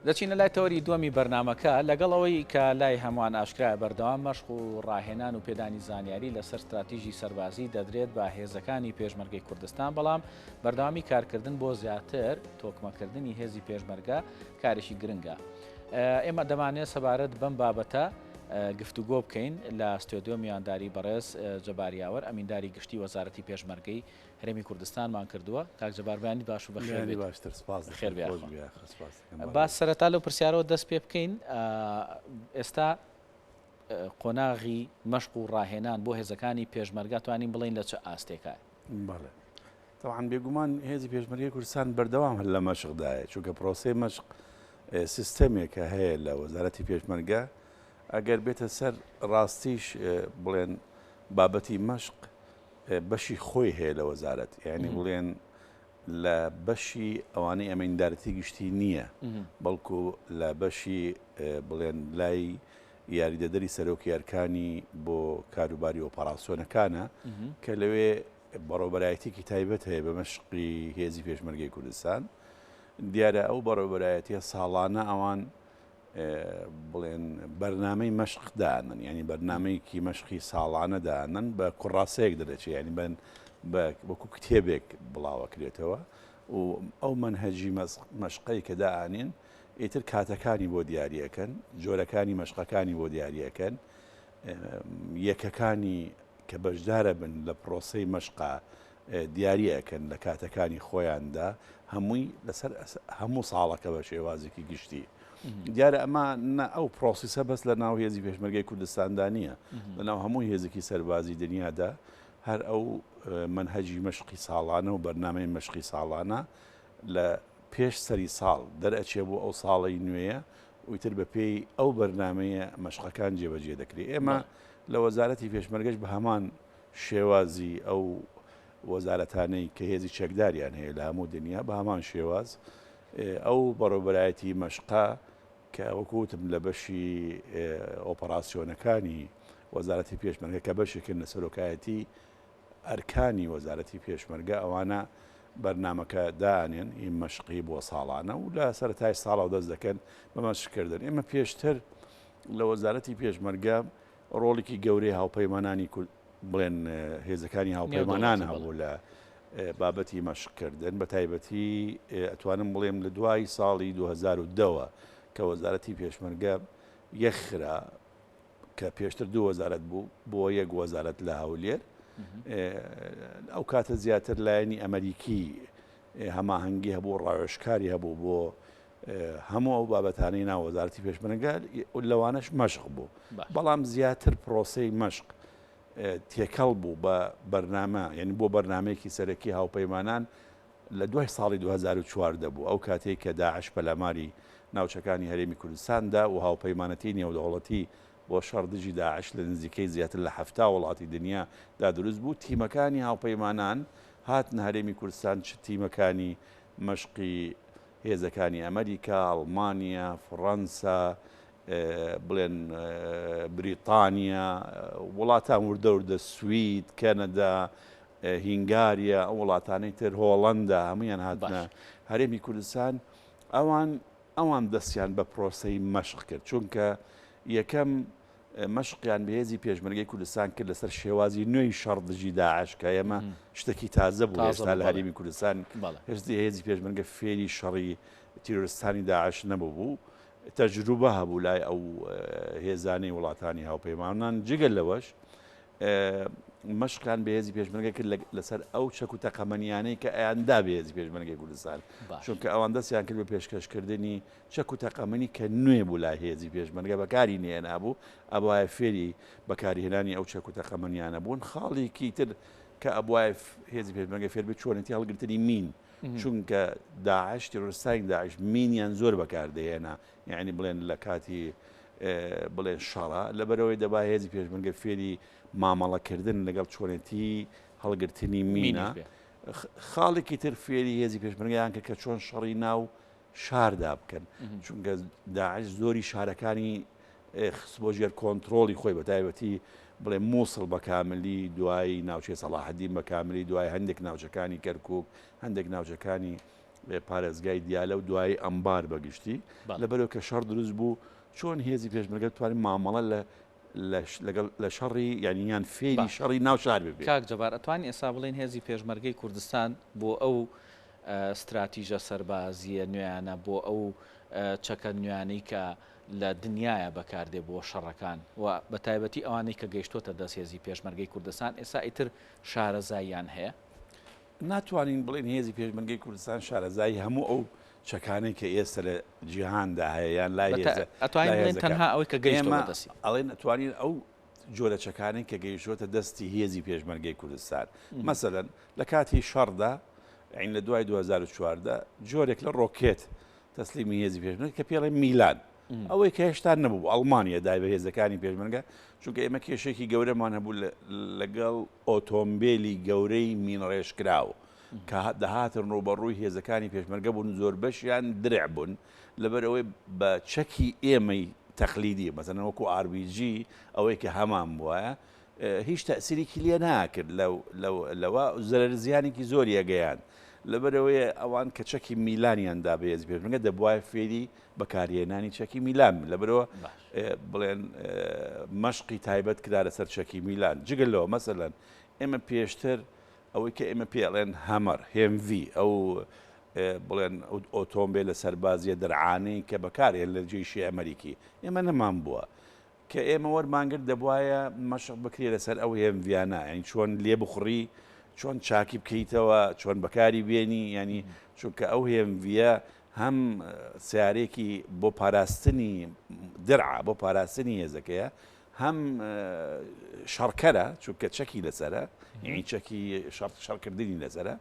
دەچینە لای تەوەری دووەمی بەرنمەکە لەگەڵەوەی کە لای هەمووان ئاشکرای بەردەوام مەشق و ڕاهێنان و پێدانی زانیاری لەسەر استراتیژی سەربازی دەدرێت بە هێزەکانی پێشمەرگەی کوردستان، بەڵام بەردەوامی کارکردن بۆ زیاتر تۆکمەکردنی هێزی پێشمەرگە کارێکی گرنگە. ئێمە دەمانێت سەبارەت بەم بابەتە گفتوگۆ بکەین لە ستۆدیۆ میانداری بەڕێز جەباریاوەر، ئەمینداری گشتی وەزارەتی پێشمەرگەی هەرێمی کوردستانمان کردووە. کاک جەباربیانی باش و بەخێر باشتر سپاس خێر با سەرەتا لەو پرسیارەوە دەست پێ بکەین. ئێستا قۆناغی مەشق و ڕاهێنان بۆ هێزەکانی پێشمەرگە توانین بڵین لە چه ئاستێکە؟ بەڵێ طبعاً بێگومان هێزی پێشمەرگەی کوردستان بەردەوام هەر لە مەشقدایە، چونکە پرۆسەی مەشق سیستەمێکە هەیە لە وەزارەتی پێشمەرگە. ئەگەر بێتە سەر ڕاستیش بڵێن بابەتی مەشق بەشی خۆی هەیە لە وەزارەت، یعنی بڵێن لە بەشی ئەوانەی ئەمەندارەتی گشتی نییە، بەڵکو لە بەشی بڵێن لای یاریدەدەری سەرۆکی ئەرکانی بۆ کاروباری ئۆپەراسیۆنەکانە کە لەوێ بەڕێوەبەرایەتێکی تایبەت هەیە بە مەشقی هێزی پێشمەرگەی کوردستان. دیارە ئەو بەڕێوەبەرایەتیە ساڵانە ئەوان بڵێن بەرنامەی مەشق دانن، ینی بەرنمەیەکی مەشقی ساڵانە دانن بە کوڕاستەیەک دەرەچێت، ینی وەکو کتێبێک بڵاوەکرێتەوە و ئەو منهەجی مەشقەی کە دائانین ئیتر کاتەکانی بۆ دیاریەکەن، جۆرەکانی مەشقەکانی بۆ دیاریەکەن، یەکەکانی کە بەشدارە بن لە پرۆسەی مەشقا دیاریەکەن لە کاتەکانی خۆیاندا، هەمووی لەسەر هەموو ساڵەکە بە شێوازێکی گشتی. دیارە ئەمە ئەو پرۆسیسە بەس لە ناو هێزی پێشمەرگەی کوردستاندا نییە، لە ناو هەموو هێزێکی سەربازی دنیادا هەر ئەو منهەجی مەشقی ساڵانە و بەرنامەی مەشقی ساڵانە لە پێش سەری ساڵ دەرئەچێ بۆ ئەو ساڵی نوێیە ویتر بە پێی ئەو بەرنامەیە مەشقەکان جێبەجێ دەکرێت. ئێمە لە وەزارەتی پێشمەرگەش بە هەمان شێوازی ئەو وەزارەتانەی کە هێزی چەکداریان هەیە لە هەموو دنیا بە هەمان شێواز ئەو بەڕێوەبەرایەتی مەشقا کە وەکوتم لە بەشی ئۆپەراسیۆنەکانی وەزارەتی پێشمەرگە کە بەشێکن لە سەرۆکایەتی ئەرکانی وەزارەتی پێشمەرگە، ئەوانە بەرنمەکە دانێن هی مەشقی بۆ ساڵانە و لە سەرەتای ساڵەوە دەست دەکەن بە مەشقکردن. ئێمە پێشتر لە وەزارەتی پێشمەرگە ڕۆڵێکی گەورەی هاوپەیمانانی بڵێن هێزەکانی هاوپەیمانان هەبوو لە بابەتی مەشقکردن، بە تایبەتی ئەتوانم بڵێم لە دوای ساڵی 2010ەوە کە وەزارەتی پێشمەرگە یەخرا کە پێشتر دوو وەزارەت بوو بۆ یەک وەزارەت لە هەولێر، ئەو کاتە زیاتر لایەنی ئەمریکی هەماهەنگی هەبوو، ڕاوێژکاری هەبوو بۆ هەموو ئەو بابەتانەی ناو وەزارەتی پێشمەرگە، لەوانەش مەشق بوو، بەڵام زیاتر پرۆسەی مەشق تێکەڵ بوو بە بەرنامە، یعنی بۆ بەرنمەیەکی سەرەکی هاوپەیمانان لە دوای ساڵی 2004 دەبوو، ئەو کاتێک کە داعش پەلاماری ناوچەکانی هەرێمی کوردستاندا و هاوپەیمانەتی نێودەوڵەتی بۆ شەڕدژی داعش لە نزیکەی زیاتر لە 70 وڵاتی دنیادا دروست بوو. تیمەکانی هاوپەیمانان هاتنە هەرێمی کوردستان، چ تیمەکانی مەشقی هێزەکانی ئەمریکا، ئەڵمانیا، فڕەنسا، بڵێن بریتانیا، وڵاتان وردەوردە، سوید، کەنەدا، هینگاریە، ئەو وڵاتانەی تر هۆڵەندا، هەمویان هاتنە هەرێمی کوردستان. ئەوان دەستیان بە پرۆسەی مەشق کرد، چونکە یەکەم مەشقیان بە هێزی پێشمەرگەی کوردستان کرد لەسەر شێوازی نوێی شەڕدژی داعش کە ئێمە شتێکی تازە بوو هێشتا لە هەرێمی کوردستان، هێزی پێشمەرگە فێری شەڕی تیرۆریستانی داعش نەبوو، تەجروبە هەبوو لای ئەو هێزانەی وڵاتانی هاوپەیمانان. جگەل لەوەش مەشقیان بە هێزی پێشمەرگە کرد لەسەر ئەو چەک و تەقەمەنیانەی کە ئەیاندا بە هێزی پێشمەرگەی کوردستان، چونکە ئەوان دەستیان کرد بە پێشکەشکردنی چەک و تەقەمەنی کە نوێ بوو لای هێزی پێشمەرگە، بەکاری نێنابوو، ئەبوایە فێری بەکارهێنانی ئەو چەک و تەقەمەنیانە بوون. خاڵێکی تر کە ئەبوایە هێزی پێشمەرگە فێر بێت چۆنێتی هەڵگرتنی مین، چونکە داعش تیرۆریستانی داعش مینیان زۆر بەکاردەهێنا، یعنی بڵێن لە کاتی بڵێن شەڕە، لەبەرەوەی دەبا هێزی پێشمەرگە فێری مامەڵەکردن لەگەڵ چۆنێتی هەڵگرتنی مینە. خاڵێکی تر فێری هێزی پێشمەرگەیان کە چۆن شەڕی ناو شاردا بکەن، چونکە داعش زۆری شارەکانی خست بۆ ژێر کۆنتترۆڵی خۆی، بە تایبەتی بڵێ مووسڵ بە کاملی، دوای ناوچەی سەلاحەدین بە کاملی، دوای هەندێک ناوچەکانی کەرکووک، هەندێک ناوچەکانی پارێزگای دیالە و دوایی ئەمبار بەگشتی لەبەرەوە کە شەڕ دروست بوو چۆن هێزی پێشمەرگە توانین مامەڵە لە شەڕی یانیان فێری شەڕی ناو شار ببێت. کاک جەبار ئەتوانین ئێستا بڵێن هێزی پێشمەرگەی کوردستان بۆ ئەو استراتیژە سەربازیە نوێیانە بۆ ئەو چەکە نوێیانەی کە لە دنیاە بەکاردێ بۆ شەڕەکان و بە تایبەتی ئەوانەی کە گەیشتۆتە دەست هێزی پێشمەرگەی کوردستان ئێستا ئیتر شارەزاییان هەیە؟ ناتوانین بڵێن هێزی پێشمەرگەی کوردستان شارەزایی هەموو ئەو چەکانەی کە ئێستا لە جیهاندا هەیە یان لای ئەتوانین بڵێن تەنها ئەوەی کە گەیشتۆتە دەستی ئەڵێن ئەتوانین ئەو جۆرە چەکانەی کە گەیشتۆتە دەستی هێزی پێشمەرگەی کوردستان مەسەلەن لە کاتی شەڕدا عین لە دوای 2014 جۆرێک لە ڕۆکێت تەسلیمی هێزی پێشمەرگە کە پێڵێ میلان ئەوەی کە هێشتا نەبوو ئەڵمانیا دای بە هێزەکانی پێشمەرگە چونکە ئێمە کێشێکی گەورەمان هەبوو لەگەڵ ئۆتۆمبیلی گەورەی مینڕێژکراو کە دەهاتن ڕوبەڕووی هێزەکانی پێشمەرگە بوون زۆر بەشیان درع بوون لەبەرەوەی بە چەکی ئێمەی تەقلیدی مەسەن وەکو RPG ئەوەی کە هەمان بووە هیچ تەسیریکی لێ ناکرد لەوە زەرزیانێکی زۆری ئەگەیان لەبەرەوەی ئەوان کە چەکی میلانیاندا بە هێزی پێشمەرگە دەبوایە فێری بەکارهێنانی چەکی میلان لەبەرەوە بڵێن مەشقی تایبەت کرا لەسەر چەکی میلان جگەلەوە مەسەلەن ئێمە پێشتر ئەوەی کە ئێمە پێڵێن هەمەر HMV ئەو بڵێن ئۆتۆمبیل لە سەربازیە دەرعانەی کە بەکارێن لە جێیشی ئەمریکی ئێمە نەمان بووە کە ئێمە وەرمانگرت دەبواە مەشق بکرێ لەسەر ئەو هێمڤیانە یعنی چۆن لێ بخڕی چۆن چاکی بکەیتەوە چۆن بەکاری بێنی ینی چونکە ئەو هێمڤە هەم سیارێکی بۆ پاراستنی درع بۆ پاراستنی هێزەکەیە هەم شەڕکەرە چونکە چەکی لەسەرە یعنی چەکی شەڕکردنی لەسەرە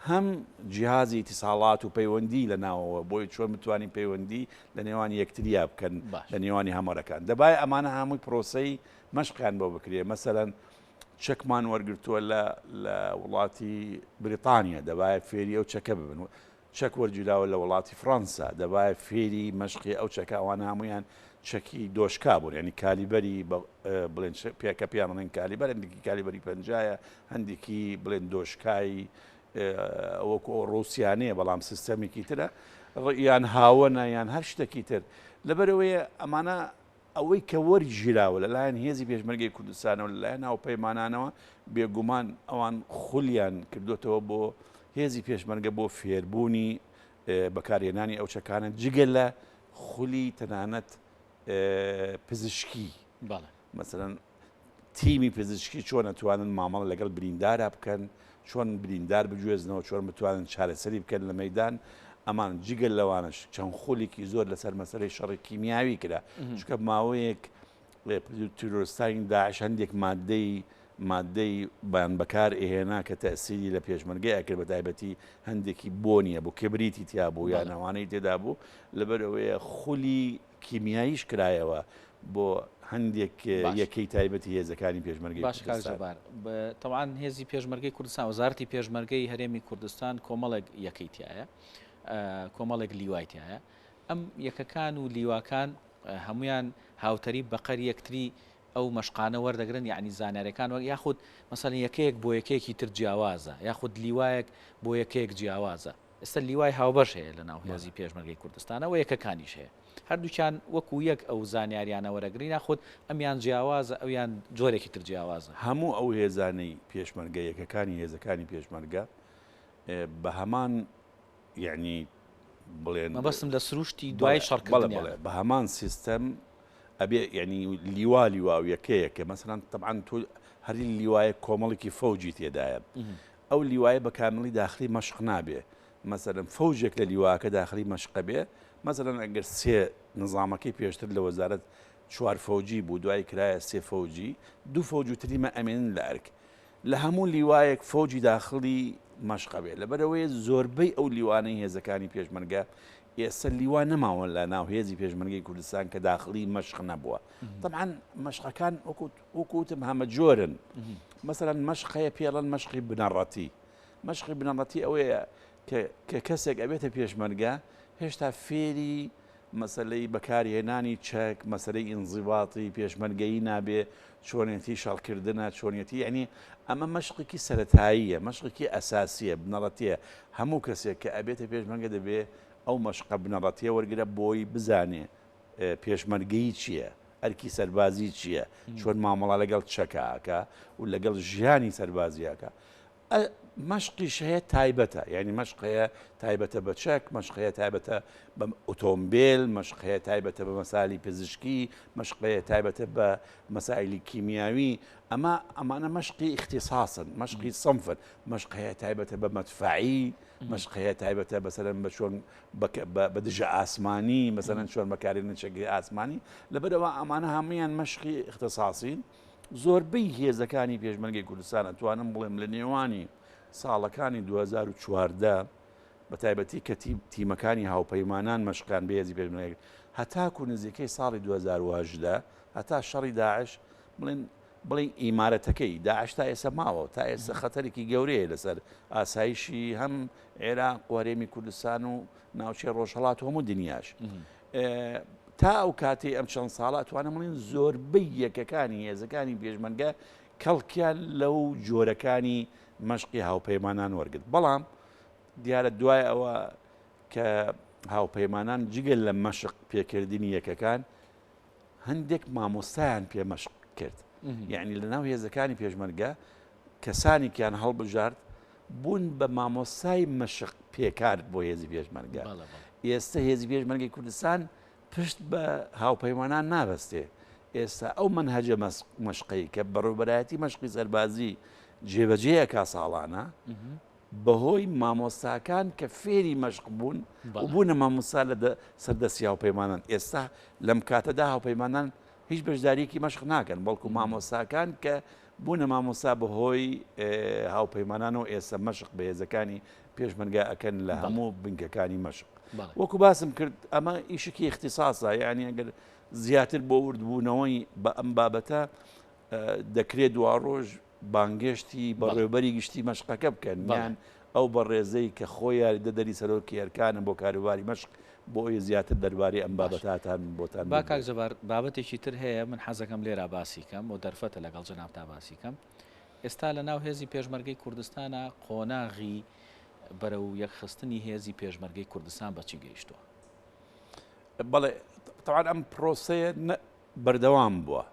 هەم جیهازی ئیتیساڵات و پەیوەندی لە ناوەوە بۆی چۆن بتوانین پەیوەندی لە نێوانی یەکتریا بکەن لە نێوانی هەمەرەکان دەبای ئەمانە هەمووی پرۆسەی مەشقیان بۆ بکرێ مەسەلەن چەکمان وەرگرتووە لە وڵاتی بریتانیا دەبایە فێری ئەو چەکە ببن چەک وەرگیراوە لە وڵاتی فەڕەنسا دەبایە فێری مەشقی ئەو چەکە ئەوان هەمویان چەکی دۆشکا بوون ینی کالیبەری بڵێن پێکە پیانڵێن کالیبەر هەندێکی کالیبەری پەنجایە هەندێکی بڵێن دۆشکایی وەکو ڕوسیانەیە بەڵام سیستەمێکی ترە یان هاوەنە یان هەر شتێکی تر لەبەرەوەیە ئەمانە ئەوەی کە وەرگیراوە لەلایەن هێزی پێشمەرگەی کوردستانەوە لەلایەن ناوپەیمانانەوە بێگومان ئەوان خولیان کردوتەوە بۆ هێزی پێشمەرگە بۆ فێربوونی بەکارهێنانی ئەو چەکانە جگە لە خولی تەنانەت پزیشکی مەسەلەن تیمی پزیشکی چۆن ئەتوانن مامەڵە لەگەڵ بریندارە بکەن چۆن بریندار بگوێزنەوە چۆن بتوانن چارەسەری بکەن لە مەیدان ئەمان جگەل لەوانش چەند خۆلێکی زۆر لەسەر مەسەرەی شەڕی کیمیاوی کرا چکە ماوەیەک تیرۆریستانی داعش هەندێک مادەی بەیان بەکار ئێهێنا کە تەسیری لە پێشمەرگەیە کرد بە تایبەتی هەندێکی بۆنیە بۆ کبریتی تیا بوو یان ئەوانەی تێدا بوو لەبەرەوەیە خولی کیمیاییش کرایەوە بۆ هەندێک یەکەی تایبەتی هێزەکانی پێشمەرگەی باش کاکجەبار تەوان هێزی پێشمەرگەی کوردستان وەزارەتی پێشمەرگەی هەرێمی کوردستان کۆمەڵێک یەکەی تایە کۆمەڵێک لیوای تایە ئەم یەکەکان و لیواکان هەمویان هاوتەری بەقەر یەکتری ئەو مەشقانە وەردەگرن یعنی زانارەکان وەک یاخود مەسەڵەن یەکەیەک بۆ یەکەیەکی تر جیاوازە یاخود لیوایەک بۆ یەکەیەک جیاوازە ئێستا لیوای هاوبەش هەیە لە ناو هێزی پێشمەرگەی کوردستانەوە یەکەکانیش هەیە هەردووچیان وەکو یەک ئەو زانیاریانە وەرەگرین ناخود ئەمیان جیاوازە ئەویان جۆرێکی تر جیاوازە هەموو ئەو هێزانەی پێشمەرگە یەکەکانی هێزەکانی پێشمەرگە بە هەمان یعنی بڵێن مەبەستم لە سروشتی دوای شەڕکردن بە هەمان سیستەم ئەبێ یعنی لیوا و یەکەیەکە مەسەڵەن طبعاً تۆ هەری لیوایە کۆمەڵێکی فەوجی تێدایە ئەو لیوایە بە کاملی داخلی مەشق نابێ مەسەڵەن فەوجێک لە لیواکە داخلی مەشقە بێ مەسەڵەن ئەگەر سێ نظامەکەی پێشتر لە وەزارەت 4 فەوجی بوو دوای کرایە 3 فەوجی 2 فەوج و تریمە ئەمێنن لە ئەرک لە هەموو لیوایەک فەوجی داخلی مەشقە بێ لەبەرەوەی زۆربەی ئەو لیوانەی هێزەکانی پێشمەرگە ئێستا لیوان نەماوە لە ناو هێزی پێشمەرگەی کوردستان کە داخلی مەشق نەبووە طبعاً مەشقەکان وەکوتم هەمە جۆرن مەسەڵەن مەشقەیە پێڵەن مەشقی بنەڕەتی ئەوەیە کە کەسێک ئەبێتە پێشمەرگە هێشتا فێری مەسلەی بەکارهێنانی چەک مەسلەی ئینزیباتی پێشمەرگەیی نابێ چۆنێتی شەڵکردنە چۆنیەتی یعنی ئەمە مەشقێکی سەرەتاییە مەشقێکی ئەساسیە بنەڕەتیە هەموو کەسێک کە ئەبێتە پێشمەرگە دەبێ ئەو مەشقە بنەڕەتیە وەرگرە بۆی بزانێ پێشمەرگەی چییە ئەرکی سەربازی چییە چۆن مامەڵا لەگەڵ چەکەکە و لەگەڵ ژیانی سەربازیەکە مەشقیش هەیە تایبەتە یعنی مەشقەیە تایبەتە بە چەک مەشقەیە تایبەتە بە ئۆتۆمبیل مەشقەیە تایبەتە بە مەسالی پزیشکی مەشقەیە تایبەتە بە مەسائلی کیمیاوی ئەمانە مەشقی اختصاصن مەشقی صنفن مەشقەیە تایبەتە بە مەدفعی مەشقەیە تایبەتە بەسەرەن بە چۆن بە دژە ئاسمانی مەسەرەن چۆن بەکارێنن چەکی ئاسمانی لەبەرەوە ئەمانە هەمویان مەشقی اختصاصین زۆربەی هێزەکانی پێشمەرگەی کوردستان ئەتوانم بڵێم لە نێوانی ساڵەکانی 2014 بە تایبەتی کە تیمەکانی هاوپەیمانان مەشقان بەهێزی پێشمەرگەی هەتاکو نزیکەی ساڵی 2018 هەتا شەڕی داعش بڵێن ئیمارەتەکەی داعش تا ئێستا ماوە تا ئێستا خەتەرێکی گەورەیە لەسەر ئاسایشی هەم عێراق وەرێمی کوردستان و ناوچێ ڕۆژهەڵات و هەموو دنیاش تا ئەو کاتێ ئەم چەند ساڵات توانە بڵێن زۆربەی یەکەکانی هێزەکانی پێشمەرگە کەڵکیان لەو جۆرەکانی مەشقی هاوپەیمانان وەرگرت بەڵام دیارە دوای ئەوە کە هاوپەیمانان جگەل لە مەشق پێکردنی یەکەکان هەندێک مامۆستایان پێ مەشق کرد یعنی لە ناو هێزەکانی پێشمەرگە کەسانێکیان هەڵبژارد بوون بە مامۆستای مەشق پێکارد بۆ هێزی پێشمەرگە ئێستا هێزی پێشمەرگەی کوردستان پشت بە هاوپەیمانان نابەستێ ئێستا ئەو منهەجە مەشقی کە بەڕێوەبەرایەتی مەشقی سەربازی جێبەجێیەکا ساڵانە بەهۆی مامۆستاکان کە فێری مەشق بوون و بوونە مامۆستا لە سەردەستی هاوپەیمانان ئێستا لەم کاتەدا هاوپەیمانان هیچ بەشداریەکی مەشق ناکەن بەڵکو مامۆستاکان کە بوونە مامۆستا بەهۆی هاوپەیمانان و ئێستا مەشق بە هێزەکانی پێشمەرگە ئەکەن لە هەموو بنکەکانی مەشق وەکو باسم کرد ئەمە ئیشکی اختصاصە یعنی ئەگەر زیاتر بۆ وردبوونەوەی بە ئەم بابەتە دەکرێت دوا ڕۆژ بانگشتی بەڕێوەبەری گشتی مەشقەکە بکەن یان ئەو بە ڕێزەی کە خۆیان دەدەری سەرۆکی ئەرکانە بۆ کاروباری مەشق بۆی زیاتر دەربارەی ئەم بابەتاتان بۆتان با کاک جەبار بابەتێکی تر هەیە من حەزەکەم لێرە باسی کەم و دەرفەتە لەگەڵ جەنابتا باسی کەم ئێستا لە ناو هێزی پێشمەرگەی کوردستانە قۆناغی بەرەو یەکخستنی هێزی پێشمەرگەی کوردستان بەچی گەیشتووە بەڵێ طبعا ئەم پرۆسەیە بەردەوام بووە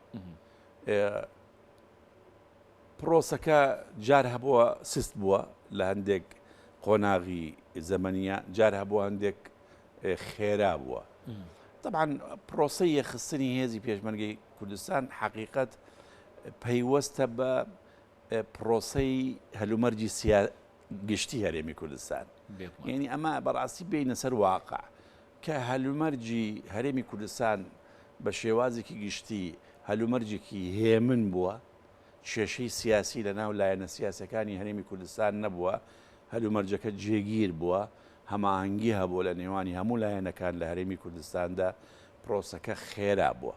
پرۆسەکە جار هەبووە سست بووە لە هەندێک قۆناغی زەمەنیە جار هەبووە هەندێک خێرا بووە طبعا پرۆسەی یەخستنی هێزی پێشمەرگەی کوردستان حقیقەت پەیوەستە بە پرۆسەی هەلومەرجی گشتی هەرێمی کوردستان یعنی ئەمە بەڕاستی بینە سەر واقع کە هەلومەرجی هەرێمی کوردستان بە شێوازێکی گشتی هەلومەرجێکی هێمن بووە کێشەی سیاسی لە ناو لایەنە سیاسەکانی هەرێمی کوردستان نەبووە هەلومەرجەکە جێگیر بووە هەماهەنگی هەبووە لە نێوانی هەموو لایەنەکان لە هەرێمی کوردستاندا پرۆسەکە خێرا بووە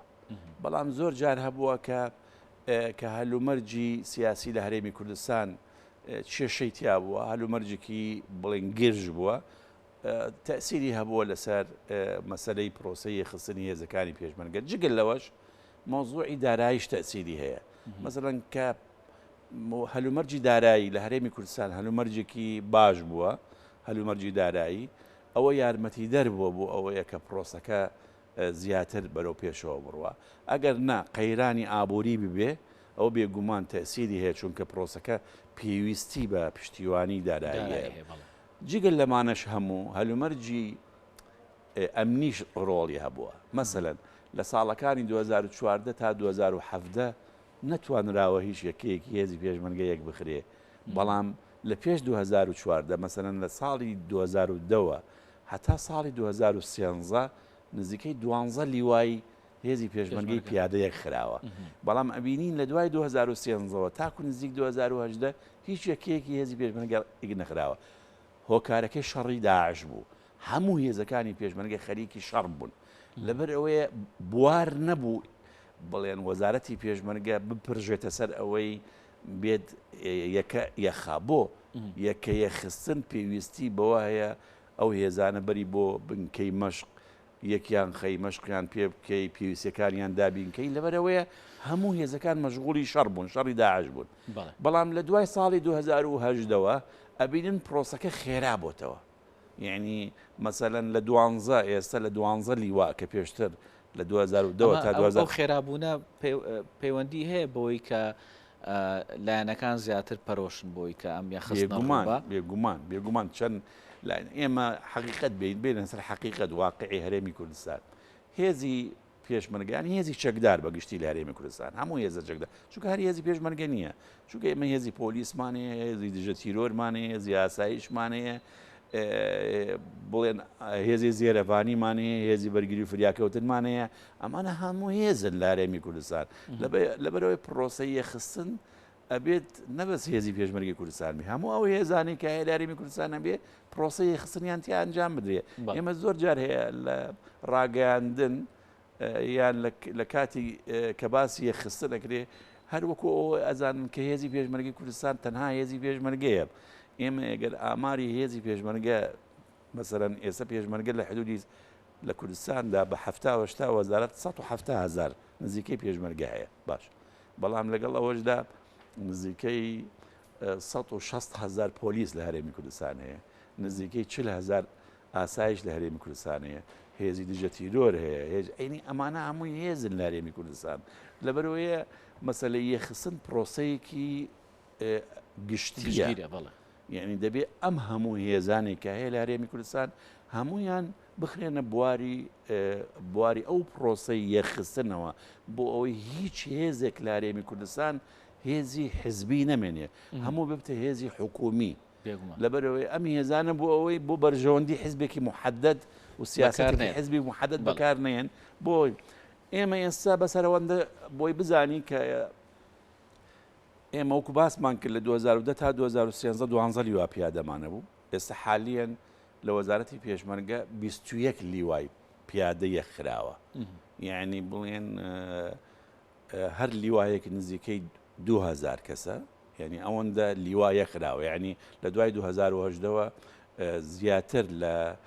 بەڵام زۆر جار هەبووە کە هەلومەرجی سیاسی لە هەرێمی کوردستان کێشەی تیا بووە هەلومەرجێکی بڵێن گرژ بووە تەسیری هەبووە لەسەر مەسەلەی پرۆسەی یەخستنی هێزەکانی پێشمەرگە جگەل لەوەش مۆزوعی داراییش تەسیری هەیە مثلەن کە هەلومەرجی دارایی لە هەرێمی کوردستان هەلومەرجێکی باش بووە هەلومەرجی دارایی ئەوە یارمەتی دەربووە بۆ ئەوەیە کە پرۆسەکە زیاتر بەرەو پێشەوە بڕوە ئەگەر نا قەیرانی ئابووری ببێ ئەو بێگومان تەسیری هەیە چونکە پرۆسەکە پێویستی بە پشتیوانی دارایی جگەل لەمانەش هەموو هەلومەرجی ئەمنیش ڕۆڵی هەبووە مەسەلەن لە ساڵەکانی 2014 تا 2017 نەتوانراوە هیچ یەکەیەکی هێزی پێشمەرگەیەک بخرێ بەڵام لە پێش 2014 مەسەلەن لە ساڵی 2010 هەتا ساڵی 2013 نزیکەی 12 لیوای هێزی پێشمەرگەی پیادەیەک خراوە بەڵام ئەبینین لە دوای 2013 تاکو نزیک 2018 هیچ یەکەیەکی هێزی پێشمەرگەیەک نەخراوە هۆکارەکەی شەڕی داعش بوو هەموو هێزەکانی پێشمەرگە خەریکی شەڕ بوون لەبەر ئەوەیە بوار نەبوو بڵێن وەزارەتی پێشمەرگە بپڕژێتە سەر ئەوەی بێت یەخا بۆ یەکە یەخستن پێویستی بەوە هەیە ئەو هێزانە بەری بۆ بنکەی مەشق یەکیان خەی مەشقیان پێ بکەی پێویستەکانیان دابینکەی لەبەرەوەیە هەموو هێزەکان مەشغوڵی شەڕ بوون شەڕی داعش بوون بەڵام لە دوای ساڵی 2010ەوە ئەبینن پرۆسەکە خێرا بۆتەوە یعنی مەسەلەن لە 12 ئێستا لە 12 لیوا کە پێشتر لە 2010 تا 2010 خێرابوونە پەیوەندی هەیە بۆی کە لایەنەکان زیاتر پەرۆشن بۆی کە ئەم بێگومان چەند ئێمە حقیقت بێنە سەر حقیقت واقعی هەرێمی کوردستان هێزی پێشمەرگیان هێزی چەکدار بەگشتی لە هەرێمی کوردستان هەموو هێزە چەکدار چونکە هەر هێزی پێشمەرگە نییە چونکە ئێمە هێزی پۆلیسمانەیە هێزی دژە تیرۆرمانەیە هێزی ئاسایشمانەیە بڵێن هێزی زێرەفانیمانەیە هێزی بەرگری و فریاکەوتنمانەیە ئەمانە هەموو هێزن لە هەرێمی کوردستان لەبەرەوەی پرۆسەی یەخستن ئەبێت نەبەس هێزی پێشمەرگی کوردستانی هەموو ئەو هێزانی کە هەیە لە هەرێمی کوردستان ئەبێ پرۆسەی یەخستنیان تیا ئەنجام بدرێ ئێمە زۆر جار هەیە لە ڕاگەیاندن یان لە کاتی کە باسی یەخستن دەکرێ هەروەکو ئەو ئەزانن کە هێزی پێشمەرگی کوردستان تەنها هێزی پێشمەرگەیە ئێمە ئەگەر ئاماری هێزی پێشمەرگە مەسەرەن ئێستا پێشمەرگە لە حدودی لە کوردستاندا بە 1970 وەزارەت 170,000 نزیکەی پێشمەرگە هەیە باش بەڵام لەگەڵ ئەوەشدا نزیکەی 160,000 پۆلیس لە هەرێمی کوردستان هەیە نزیکەی 40,000 ئاسایش لە هەرێمی کوردستان هەیە هێزی دژە تیرۆر هەیە عینی ئەمانە هەمووی هێزن لە هەرێمی کوردستان لەبەرەوەیە مەسەلەی یەخستن پرۆسەیەکی گشتیە یعنی دەبێت ئەم هەموو هێزانێک کە هەیە لە هەرێمی کوردستان هەمویان بخرێنە بواری ئەو پرۆسەی یەخستنەوە بۆ ئەوەی هیچ هێزێک لە هەرێمی کوردستان هێزی حزبی نەمێنێ هەموو ببتە هێزی حکومی لەبەرەوەی ئەم هێزانە بۆ ئەوەی بۆ بەرژەوەندی حزبێکی محدد و سیاسەتی حزبی محدد بەکار نێن بۆی ئێمە ئێستا بەسەرەوەندە بۆی بزانی کە ئێمە وەکو باسمان کرد لە 2010 تا 2013 12 لیوا پیادەمانە بوو ئێستا حالیان لە وەزارەتی پێشمەرگە 21 لیوای پیادە یەخراوە یعنی بڵێن هەر لیوایەکی نزیکەی 2000 کەسە یعنی ئەوەندە لیوا یەخراوە یعنی لە دوای 2010ەوە زیاتر لە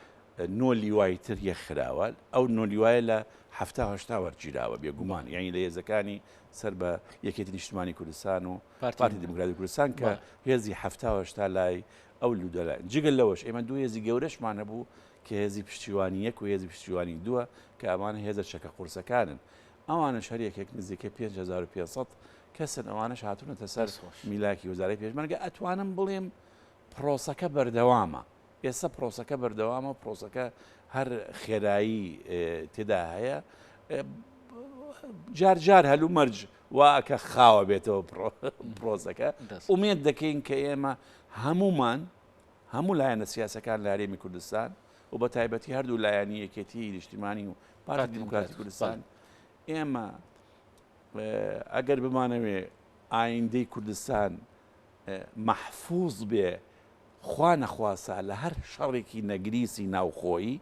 9 لیوای تر یەخراوە ئەو 9 لیوایە لە 70 وەرگیراوە بێگومان یعنی لە هێزەکانی سەر بە یەکێتی نیشتمانی کوردستان و پارتی دموکراتی کوردستان کە هێزی 70 لای ئەو لودەلا جگەل لەوەش ئێمە دوو هێزی گەورەشمانە بوو کە هێزی پشتیوانی یەک و هێزی پشتیوانی دووە کە ئەمانە هێزە چەکە قورسەکانن ئەوانە شەریەکێک نزیکە 5500 کەسن ئەوانەش هاتوونەتە سەر میلاکی وەزارەتی پێشمەرگە ئەتوانم بڵێم پرۆسەکە بەردەوامە ئێستا پرۆسەکە بەردەوامە پرۆسەکە هەر خێرایی تێدا هەیە جار هەلو مەرج واکە خاوە بێتەوە پرۆسەکە ئومێد دەکەین کە ئێمە هەموو لایەنە سیاسەکان لە هەرێمی کوردستان و بە تایبەتی هەردوو لایەنی یەکێتی نیشتیمانی و پارتی دیموکراتی کوردستان ئێمە ئەگەر بمانەوێ ئایندەی کوردستان مەحفوظ بێ خوا نەخواسا لە هەر شەڕێکی نەگریسی ناوخۆیی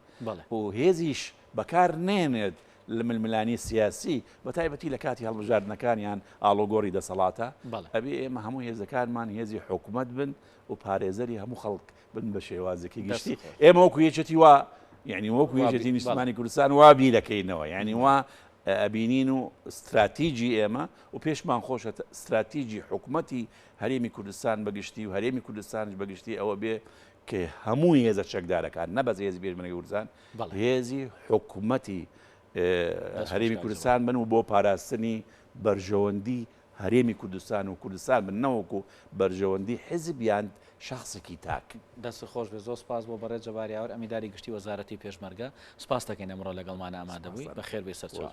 و هێزیش بەکار نێنێت لە ململانی سیاسی بە تایبەتی لە کاتی هەڵبژاردنەکانیان ئاڵۆگۆڕی دەسەڵاتە ئەبێ ئێمە هەموو هێزەکانمان هێزی حکوومەت بن و پارێزەری هەموو خەڵک بن بە شێوازێکی گشتی ئێمە وەکو یەکێتی وا یعنی وەکو یەکێتی نیشتمانی کوردستان وا بیرەکەینەوە یعنی وا ئەبینین و استراتیجی ئێمە و پێشمان خۆشە استراتیجی حکوومەتی هەرێمی کوردستان بەگشتی و هەرێمی کوردستانش بەگشتی ئەوە بێ کە هەموو هێزە چەکدارەکان نەبەز هێزی پێشمەرگەی کوردستان هێزی حکوومەتی هەرێمی کوردستان بن و بۆ پاراستنی بەرژەوەندی هەرێمی کوردستان و کوردستان بن نەوەکو بەرژەوەندی حزب یان شخصێکی تاک دەست خۆش بێ زۆر سپاس بۆ بەڕێز جەباریاوەر ئەمیداری گشتی وەزارەتی پێشمەرگە سپاس دەکەین ئەمڕۆ لەگەڵمانە ئامادەبووی بەخێر بێ سەرچاو